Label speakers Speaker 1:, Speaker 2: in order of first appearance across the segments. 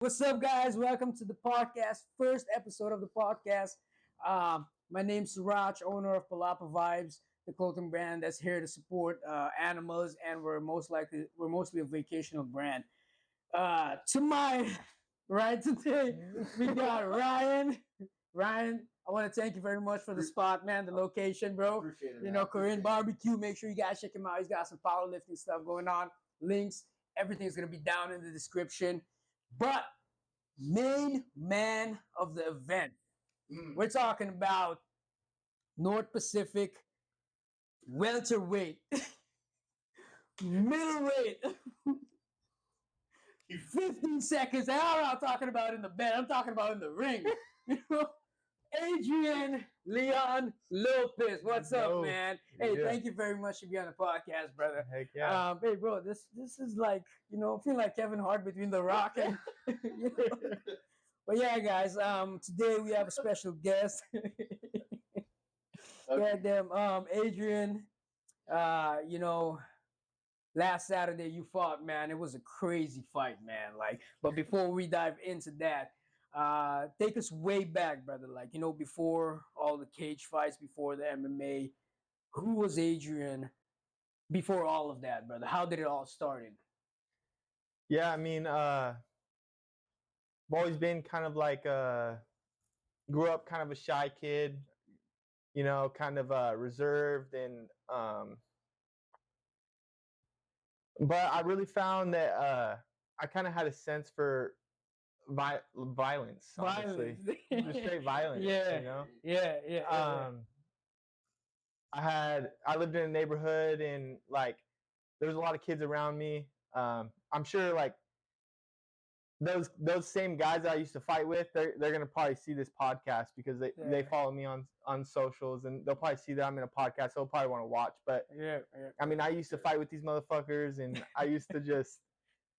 Speaker 1: What's up, guys? Welcome to the podcast, first episode of the podcast. My name's Surag, owner of Palapa Vibes, the clothing brand that's here to support animals, and we're mostly a vacational brand. To my right today, we got Ryan. Ryan, I want to thank you very much for the spot, man, the location, bro.
Speaker 2: Appreciate it.
Speaker 1: You
Speaker 2: Man.
Speaker 1: know, Korean barbecue. Make sure you guys check him out. He's got some powerlifting stuff going on. Links, everything's gonna be down in the description. But main man of the event, we're talking about North Pacific welterweight, middleweight, 15 seconds. I'm not talking about in the bed. I'm talking about in the ring. Adrian Lyon Lopez. What's up, man? Hey, thank you very much for being on the podcast, brother.
Speaker 3: Heck yeah.
Speaker 1: Hey, bro, this is like, feel like Kevin Hart between The Rock and, But yeah, guys, today we have a special guest. Goddamn, Adrian, last Saturday you fought, man. It was a crazy fight, man. But before we dive into that, take us way back, brother. Before all the cage fights, before the MMA, who was Adrian before all of that, brother? How did it all started?
Speaker 3: Yeah, I mean, I've always been kind of like grew up kind of a shy kid, kind of reserved and but I really found that I kind of had a sense for violence, honestly. Just straight violence.
Speaker 1: Yeah. Yeah.
Speaker 3: I lived in a neighborhood and like there was a lot of kids around me. I'm sure like those same guys that I used to fight with, they're gonna probably see this podcast because they follow me on socials and they'll probably see that I'm in a podcast. So they'll probably want to watch. But I mean, I used to fight with these motherfuckers, and I used to just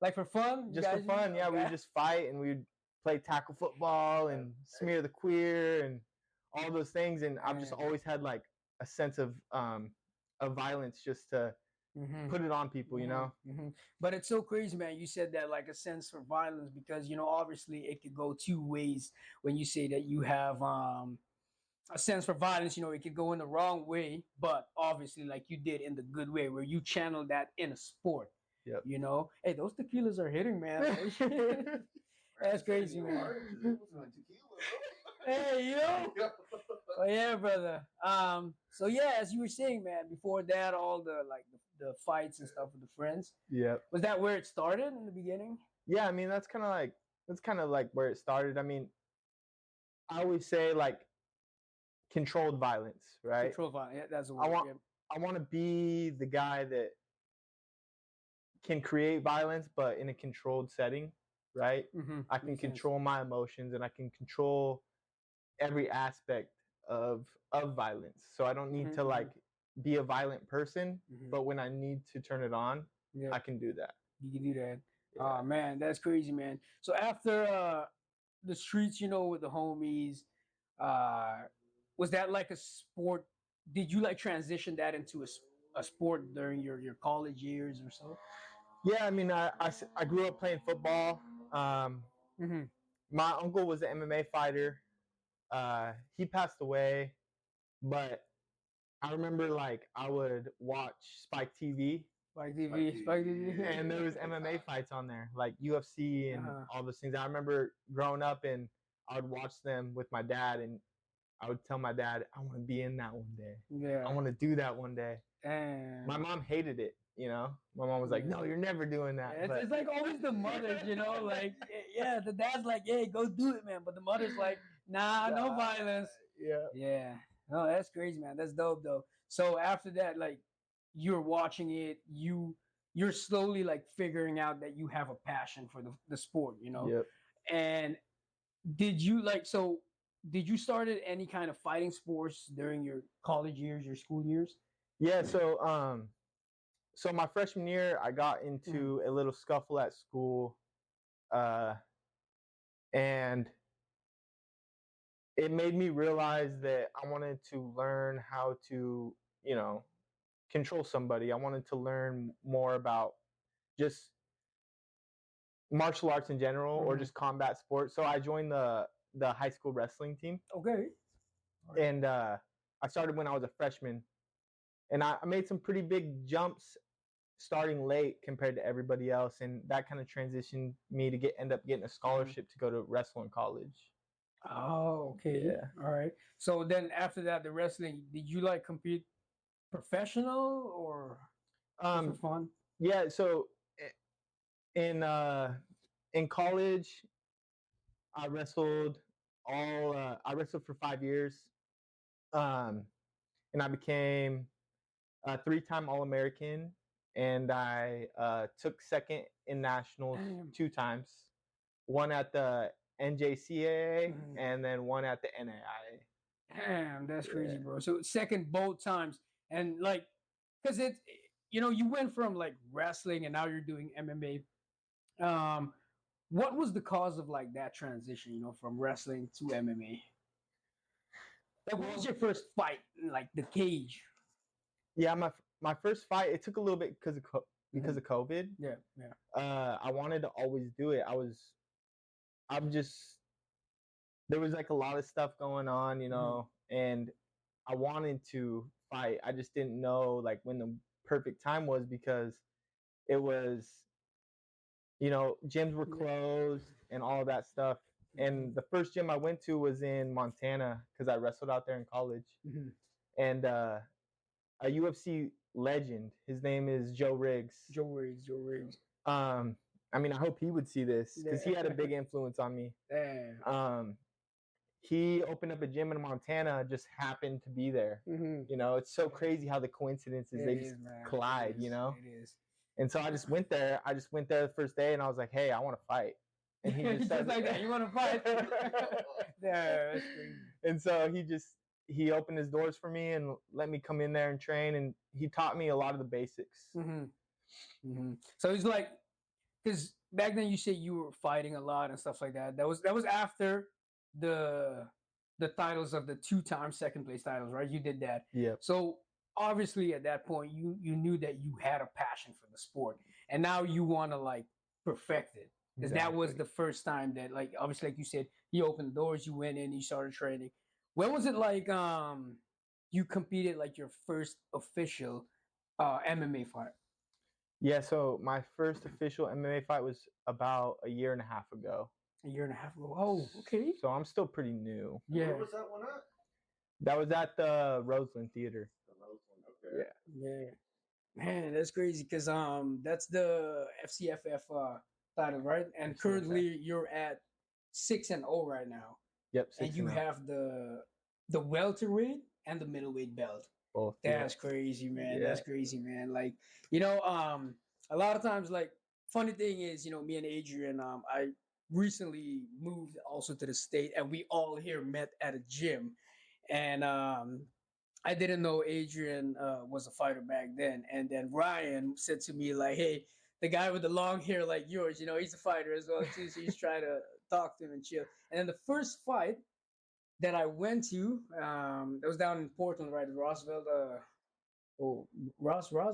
Speaker 1: like for fun,
Speaker 3: yeah, we would just fight and we'd play tackle football and smear the queer and all those things. And I've just always had like a sense of violence just to put it on people,
Speaker 1: But it's so crazy, man. You said that like a sense for violence because obviously it could go two ways when you say that you have a sense for violence. It could go in the wrong way, but obviously like you did in the good way where you channeled that in a sport.
Speaker 3: Yep.
Speaker 1: Hey, those tequilas are hitting, man. That's crazy, man. Hey, Oh yeah, brother. So yeah, as you were saying, man, before that, all the fights and stuff with the friends.
Speaker 3: Yeah.
Speaker 1: Was that where it started in the beginning?
Speaker 3: Yeah, I mean that's kind of like where it started. I mean, I always say like controlled violence, right?
Speaker 1: Controlled violence. Yeah, that's the word.
Speaker 3: I want to be the guy that can create violence, but in a controlled setting, right?
Speaker 1: Mm-hmm.
Speaker 3: I can control my emotions and I can control every aspect of violence. So I don't need to like be a violent person, but when I need to turn it on, I can do that.
Speaker 1: You can do that. Yeah. Oh man, that's crazy, man. So after the streets, with the homies, was that like a sport? Did you like transition that into a sport during your college years or so?
Speaker 3: Yeah, I mean, I grew up playing football. My uncle was an MMA fighter. He passed away, but I remember like I would watch Spike TV.
Speaker 1: Spike TV.
Speaker 3: And there was MMA fights on there, like UFC and all those things. I remember growing up and I would watch them with my dad and I would tell my dad, I want to be in that one day.
Speaker 1: Yeah.
Speaker 3: I want to do that one day.
Speaker 1: And
Speaker 3: my mom hated it, My mom was like, no, you're never doing that.
Speaker 1: Yeah, it's like always the mothers, like, yeah, the dad's like, hey, go do it, man. But the mother's like, nah, no violence.
Speaker 3: Yeah.
Speaker 1: Yeah. No, that's crazy, man. That's dope, though. So after that, like, you're watching it, you're slowly, like, figuring out that you have a passion for the sport,
Speaker 3: Yep.
Speaker 1: And did you start any kind of fighting sports during your college years, your school years?
Speaker 3: Yeah, so my freshman year, I got into a little scuffle at school, and it made me realize that I wanted to learn how to, control somebody. I wanted to learn more about just martial arts in general or
Speaker 1: Mhm.
Speaker 3: just combat sports. So I joined the high school wrestling team,
Speaker 1: Okay.
Speaker 3: and I started when I was a freshman, and I made some pretty big jumps starting late compared to everybody else, and that kind of transitioned me to end up getting a scholarship to go to wrestle in college.
Speaker 1: Oh, okay.
Speaker 3: Yeah.
Speaker 1: All right. So then after that, the wrestling, did you like compete professional or just for
Speaker 3: Um,
Speaker 1: fun?
Speaker 3: yeah. So in college, I wrestled I wrestled for 5 years, um, and I became a 3-time All-American, and I took second in nationals
Speaker 1: Damn.
Speaker 3: 2 times, one at the NJCAA
Speaker 1: Mhm.
Speaker 3: and then one at the NAIA.
Speaker 1: Damn, that's crazy,
Speaker 3: Yeah.
Speaker 1: bro. So second both times, and like, cause it, you went from like wrestling and now you're doing MMA. What was the cause of like that transition? From wrestling to MMA. Like, what was your first fight? Like the cage.
Speaker 3: Yeah, my first fight, it took a little bit because of COVID.
Speaker 1: Yeah, yeah.
Speaker 3: I wanted to always do it. I'm just there was like a lot of stuff going on, and I wanted to fight. I just didn't know like when the perfect time was because it was, gyms were closed and all of that stuff. And the first gym I went to was in Montana because I wrestled out there in college.
Speaker 1: Mhm.
Speaker 3: And a UFC legend, his name is Joe Riggs.
Speaker 1: Joe Riggs.
Speaker 3: I mean, I hope he would see this because he had a big influence on me.
Speaker 1: Damn.
Speaker 3: He opened up a gym in Montana, just happened to be there.
Speaker 1: Mhm.
Speaker 3: It's so crazy how the coincidences they just collide.
Speaker 1: It is.
Speaker 3: And so I just went there. The first day, and I was like, "Hey, I want to fight." And he just
Speaker 1: Just like that. You want to fight? Yeah, that's crazy.
Speaker 3: And so he opened his doors for me and let me come in there and train, and he taught me a lot of the basics.
Speaker 1: So it's like, because back then you said you were fighting a lot and stuff like that. That was after the titles of the 2-time second place titles, right? You did that.
Speaker 3: Yeah.
Speaker 1: So obviously at that point you knew that you had a passion for the sport, and now you want to like perfect it. Because that was the first time that, like, obviously, like you said, you opened the doors, you went in, you started training. When was it like you competed like your first official MMA fight?
Speaker 3: Yeah, so my first official MMA fight was about a year and a half ago.
Speaker 1: A year and a half ago. Oh, okay.
Speaker 3: So I'm still pretty new.
Speaker 1: Yeah.
Speaker 2: Where was that one at?
Speaker 3: That was at the Roseland Theater.
Speaker 2: The Roseland. Okay.
Speaker 1: Yeah. Man, that's crazy because that's the FCFF title, right? And
Speaker 3: FCFF.
Speaker 1: currently you're at 6-0 right now.
Speaker 3: Yep.
Speaker 1: And you have the welterweight and the middleweight belt.
Speaker 3: Both.
Speaker 1: That's crazy, man.
Speaker 3: Yeah.
Speaker 1: That's crazy, man. Like, a lot of times, like, funny thing is, me and Adrian, I recently moved also to the state, and we all here met at a gym. And I didn't know Adrian was a fighter back then. And then Ryan said to me, like, hey, the guy with the long hair like yours, he's a fighter as well, too. So he's trying to talk to him and chill. And then the first fight that I went to, that was down in Portland, right? Roosevelt, Roseland,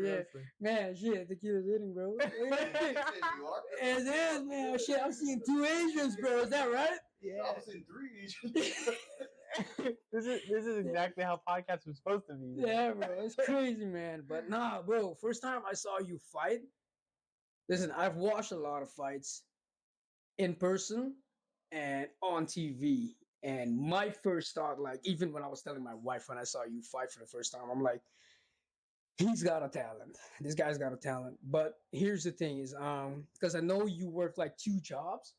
Speaker 1: yeah. Man, shit, tequila's hitting, bro. It is, man. Shit, I'm seeing 2 Asians, bro. Is that right?
Speaker 2: Yeah. I was in 3 Asians.
Speaker 3: This is exactly how podcasts were supposed to be.
Speaker 1: Yeah, bro. It's crazy, man. But nah, bro. First time I saw you fight. Listen, I've watched a lot of fights in person and on TV. And my first thought, like, even when I was telling my wife when I saw you fight for the first time, I'm like, he's got a talent. This guy's got a talent. But here's the thing is, because I know you work like 2 jobs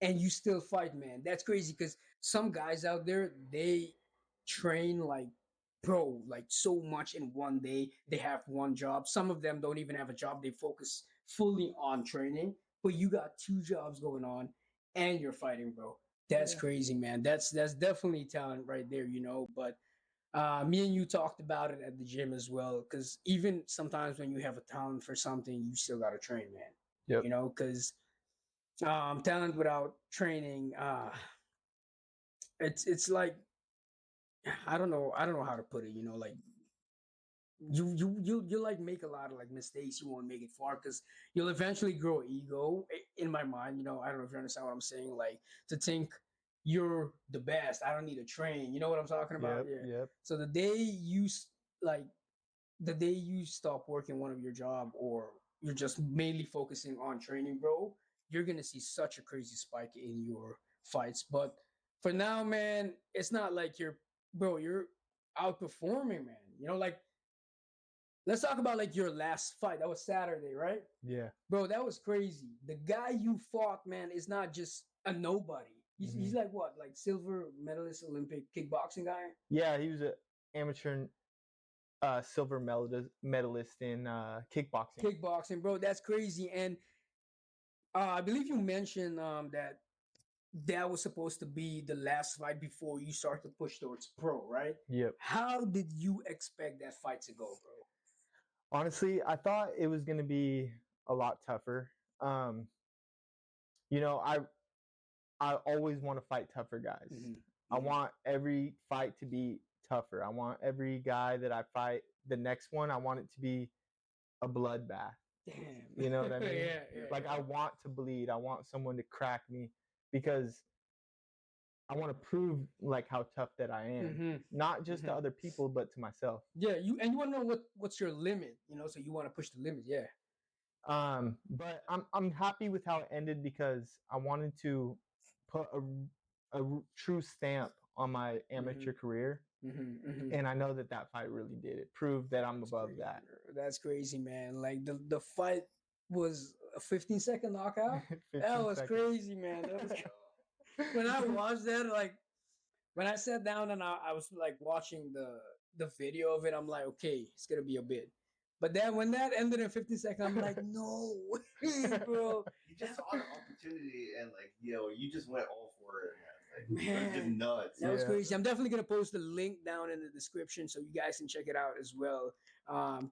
Speaker 1: and you still fight, man. That's crazy because some guys out there, they train like pro, like so much in one day. They have one job. Some of them don't even have a job. They focus fully on training. But you got 2 jobs going on and you're fighting, bro. That's crazy, man. That's definitely talent right there, But me and you talked about it at the gym as well. Because even sometimes when you have a talent for something, you still got to train, man.
Speaker 3: Yep.
Speaker 1: Because talent without training, it's like I don't know how to put it. Like you like make a lot of like mistakes. You won't make it far because you'll eventually grow ego. In my mind, you know, I don't know if you understand what I'm saying. Like to think you're the best. I don't need to train. You know what I'm talking about?
Speaker 3: Yep,
Speaker 1: Yeah.
Speaker 3: yep.
Speaker 1: So the day like the day you stop working one of your job or you're just mainly focusing on training, bro, you're gonna see such a crazy spike in your fights. But for now, man, it's not like you're outperforming, man. You know, like let's talk about like your last fight. That was Saturday, right?
Speaker 3: Yeah.
Speaker 1: Bro, that was crazy. The guy you fought, man, is not just a nobody. He's like what, like silver medalist Olympic kickboxing guy?
Speaker 3: Yeah, he was an amateur silver medalist in kickboxing.
Speaker 1: Kickboxing, bro, that's crazy. And I believe you mentioned that was supposed to be the last fight before you start to push towards pro, right?
Speaker 3: Yep.
Speaker 1: How did you expect that fight to go, bro?
Speaker 3: Honestly, I thought it was going to be a lot tougher. You know, I always want to fight tougher guys.
Speaker 1: Mhm.
Speaker 3: I want every fight to be tougher. I want every guy that I fight, the next one, I want it to be a bloodbath.
Speaker 1: Damn.
Speaker 3: You know what I mean?
Speaker 1: Yeah,
Speaker 3: Like I want to bleed. I want someone to crack me because I want to prove like how tough that I am,
Speaker 1: Mhm.
Speaker 3: not just to other people, but to myself.
Speaker 1: Yeah, you want to know what's your limit, you know? So you want to push the limit, yeah.
Speaker 3: But I'm happy with how it ended because I wanted to put a true stamp on my amateur career, and I know that fight really did it. Proved that I'm above
Speaker 1: Crazy,
Speaker 3: that.
Speaker 1: bro. That's crazy, man. Like the fight was a 15-second knockout.
Speaker 3: 15
Speaker 1: That was
Speaker 3: seconds.
Speaker 1: crazy, man. That was when I watched that, like when I sat down and I was like watching the video of it, I'm like, okay, it's gonna be a bit. But then when that ended in 15 seconds, I'm like, no way, bro.
Speaker 2: You just saw an opportunity and like, yo, you just went all for it, man. Like,
Speaker 1: Man,
Speaker 2: you're just nuts.
Speaker 1: That was
Speaker 3: Yeah.
Speaker 1: crazy. I'm definitely gonna post the link down in the description so you guys can check it out as well.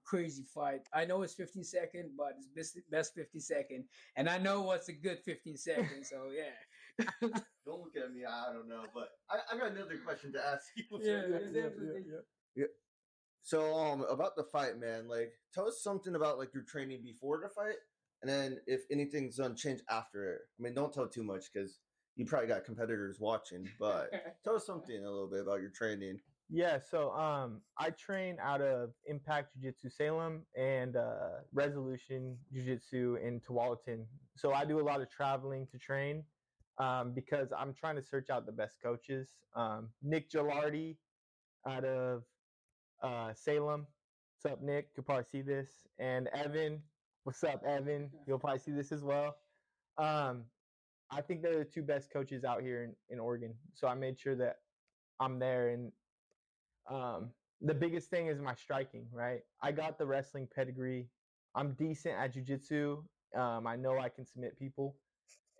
Speaker 1: Crazy fight. I know it's 15 second, but it's best 15 second, and I know what's a good 15 seconds. So yeah.
Speaker 2: Don't look at me. I don't know, but I got another question to ask you.
Speaker 1: Definitely.
Speaker 2: So about the fight, man, like tell us something about like your training before the fight, and then if anything's gonna change after it. I mean, don't tell too much because you probably got competitors watching, but tell us something a little bit about your training.
Speaker 3: Yeah, so I train out of Impact Jiu-Jitsu Salem and Resolution Jiu-Jitsu in Tualatin. So I do a lot of traveling to train because I'm trying to search out the best coaches. Nick Gilardi out of Salem. What's up, Nick? You'll probably see this. And Evan. What's up, Evan? You'll probably see this as well. I think they're the two best coaches out here in Oregon. So I made sure that I'm there. And the biggest thing is my striking, right? I got the wrestling pedigree. I'm decent at jiu-jitsu. I know I can submit people.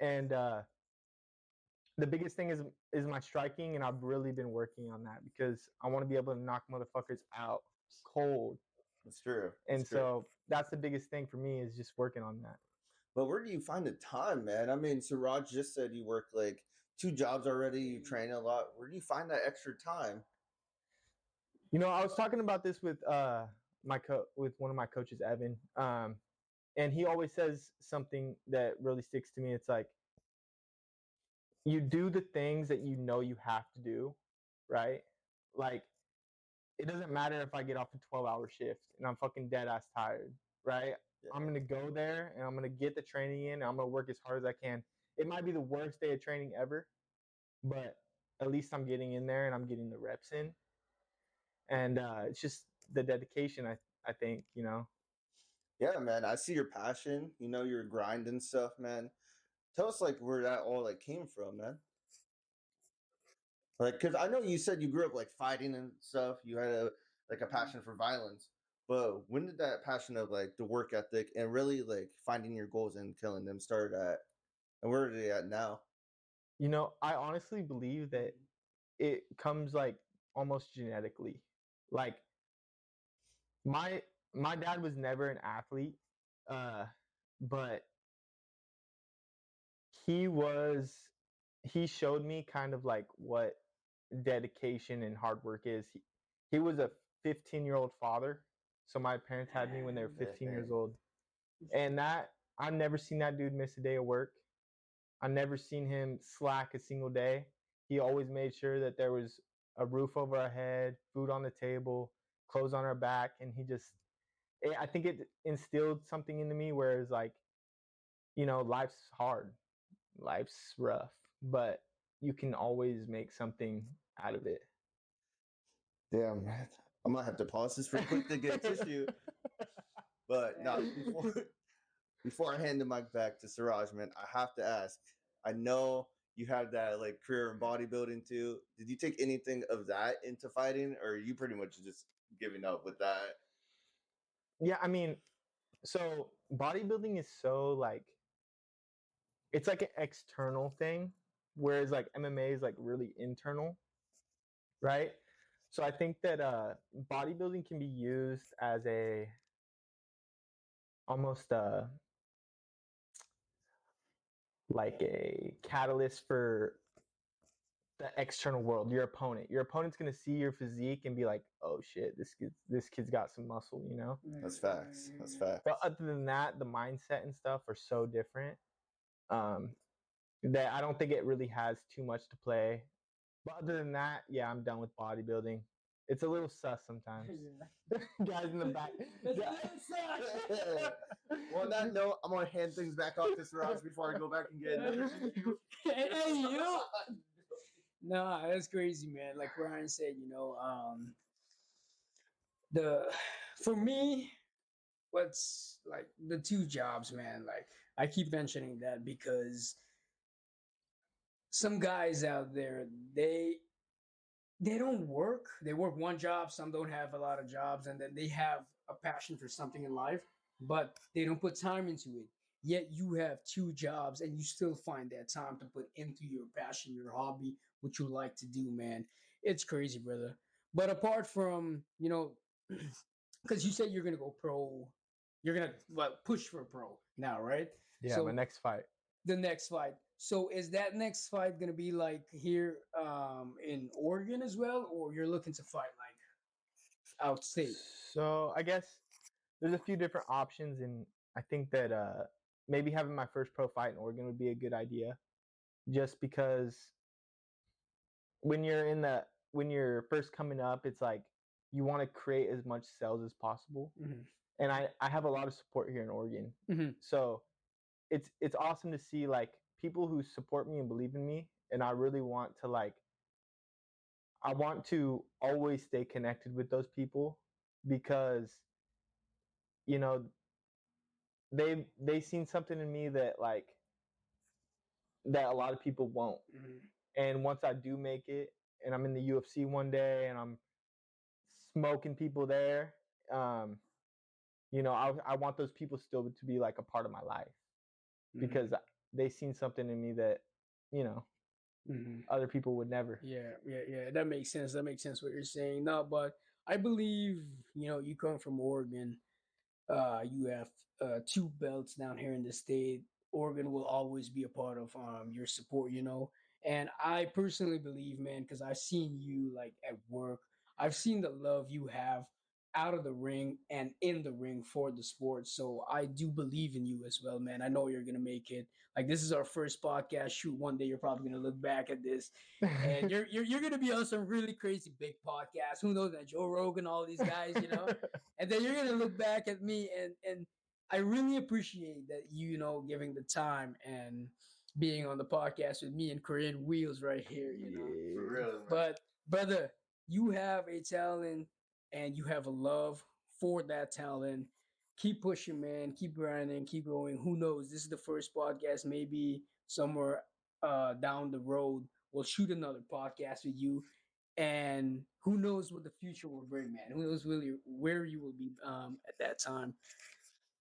Speaker 3: And the biggest thing is my striking, and I've really been working on that because I want to be able to knock motherfuckers out cold.
Speaker 2: That's true.
Speaker 3: And so that's the biggest thing for me is just working on that.
Speaker 2: But where do you find the time, man? I mean, Suraj just said you work like 2 jobs already. You train a lot. Where do you find that extra time?
Speaker 3: You know, I was talking about this with with one of my coaches, Evan, and he always says something that really sticks to me. It's like you do the things that you know you have to do, right? Like it doesn't matter if I get off a 12-hour shift and I'm fucking dead ass tired, right?
Speaker 2: Yeah.
Speaker 3: I'm gonna go there and I'm gonna get the training in. And I'm gonna work as hard as I can. It might be the worst day of training ever, but at least I'm getting in there and I'm getting the reps in. And it's just the dedication. I think, you know.
Speaker 2: Yeah, man. I see your passion. You know, your grind and stuff, man. Tell us like where that all like came from, man. Like, cause I know you said you grew up like fighting and stuff. You had a passion for violence. But when did that passion of like the work ethic and really like finding your goals and killing them start at? And where are they at now?
Speaker 3: You know, I honestly believe that it comes like almost genetically. Like my dad was never an athlete, but he showed me kind of like what dedication and hard work is. He was a 15-year-old father So my parents had me when they were 15 years
Speaker 2: Dang.
Speaker 3: old. And that, I've never seen that dude miss a day of work. I've never seen him slack a single day. He always made sure that there was a roof over our head, food on the table, clothes on our back. And I think it instilled something into me where it's like, life's hard, life's rough, but you can always make something out of it.
Speaker 2: Damn, man. I might have to pause this real quick to get tissue. But no, before I hand the mic back to Suraj, man, I have to ask. I know you have that like career in bodybuilding too. Did you take anything of that into fighting, or are you pretty much just giving up with that?
Speaker 3: Yeah, I mean, so bodybuilding is so like, it's like an external thing, whereas like MMA is like really internal, right? So I think that bodybuilding can be used as a almost like a catalyst for the external world, your opponent. Your opponent's gonna see your physique and be like, "Oh shit, this kid's got some muscle," you know.
Speaker 2: That's facts. That's facts.
Speaker 3: But other than that, the mindset and stuff are so different that I don't think it really has too much to play. But other than that, yeah, I'm done with bodybuilding. It's a little sus sometimes. Guys in the back.
Speaker 2: Well, on that note, I'm gonna hand things back off to Suraj before I go back and get another tissue.
Speaker 1: Hey, you. Nah, that's crazy, man. Like Ryan said, for me, what's like the two jobs, man. Like I keep mentioning that because some guys out there, they don't work. They work one job. Some don't have a lot of jobs, and then they have a passion for something in life, but they don't put time into it. Yet you have two jobs, and you still find that time to put into your passion, your hobby, what you like to do, man. It's crazy, brother. But apart from because you said you're gonna go pro, you're gonna push for pro now, right?
Speaker 3: Yeah,
Speaker 1: So
Speaker 3: my next fight.
Speaker 1: the next fight. So is that next fight gonna be like here in Oregon as well, or you're looking to fight like outstate?
Speaker 3: So I guess there's a few different options, and I think that maybe having my first pro fight in Oregon would be a good idea, just because when you're first coming up, it's like you want to create as much sales as possible, and I have a lot of support here in Oregon, so it's awesome to see like people who support me and believe in me, and I really want to I want to always stay connected with those people because they seen something in me that that a lot of people won't. And once I do make it and I'm in the UFC one day and I'm smoking people there, I want those people still to be like a part of my life because they seen something in me that other people would never.
Speaker 1: Yeah. That makes sense. That makes sense what you're saying. No, but I believe you come from Oregon. You have two belts down here in the state. Oregon will always be a part of your support, And I personally believe, man, because I've seen you like at work. I've seen the love you have out of the ring and in the ring for the sport. So I do believe in you as well, man. I know you're gonna make it. Like this is our first podcast shoot. One day you're probably gonna look back at this, and you're gonna be on some really crazy big podcasts. Who knows that Joe Rogan, all these guys, and then you're gonna look back at me, and I really appreciate that giving the time and being on the podcast with me and Korean Wheels right here.
Speaker 2: For real, man.
Speaker 1: But brother, you have a talent and you have a love for that talent. Keep pushing, man. Keep grinding. Keep going. Who knows? This is the first podcast. Maybe somewhere down the road, we'll shoot another podcast with you. And who knows what the future will bring, man. Who knows really where you will be at that time.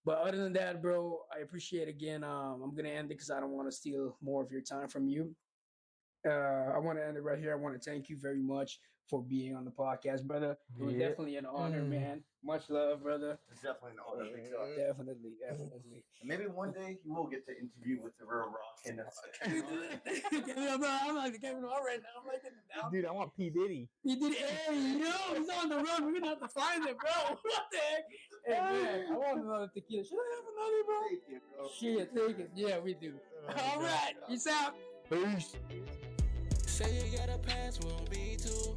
Speaker 1: But other than that, bro, I appreciate again. I'm going to end it because I don't want to steal more of your time from you. I want to end it right here. I want to thank you very much for being on the podcast, brother. It was
Speaker 3: Yeah.
Speaker 1: definitely an honor, man. Much love, brother.
Speaker 2: It's definitely an honor. Big dog.
Speaker 1: Definitely, definitely.
Speaker 2: And maybe one day you will get to interview with the real Rock and
Speaker 1: I'm like the Kevin Hart right now. I'm like it down.
Speaker 3: Dude, I want P Diddy.
Speaker 1: He did. Hey, yo, he's on the run. We're gonna have to find him, bro. What the heck? Hey, man, I want another tequila. Should I have another, bro?
Speaker 2: Thank you, bro.
Speaker 1: Shit, take it. Yeah, we do. All right, peace out.
Speaker 3: Peace.
Speaker 4: Say you got a pass, won't be too.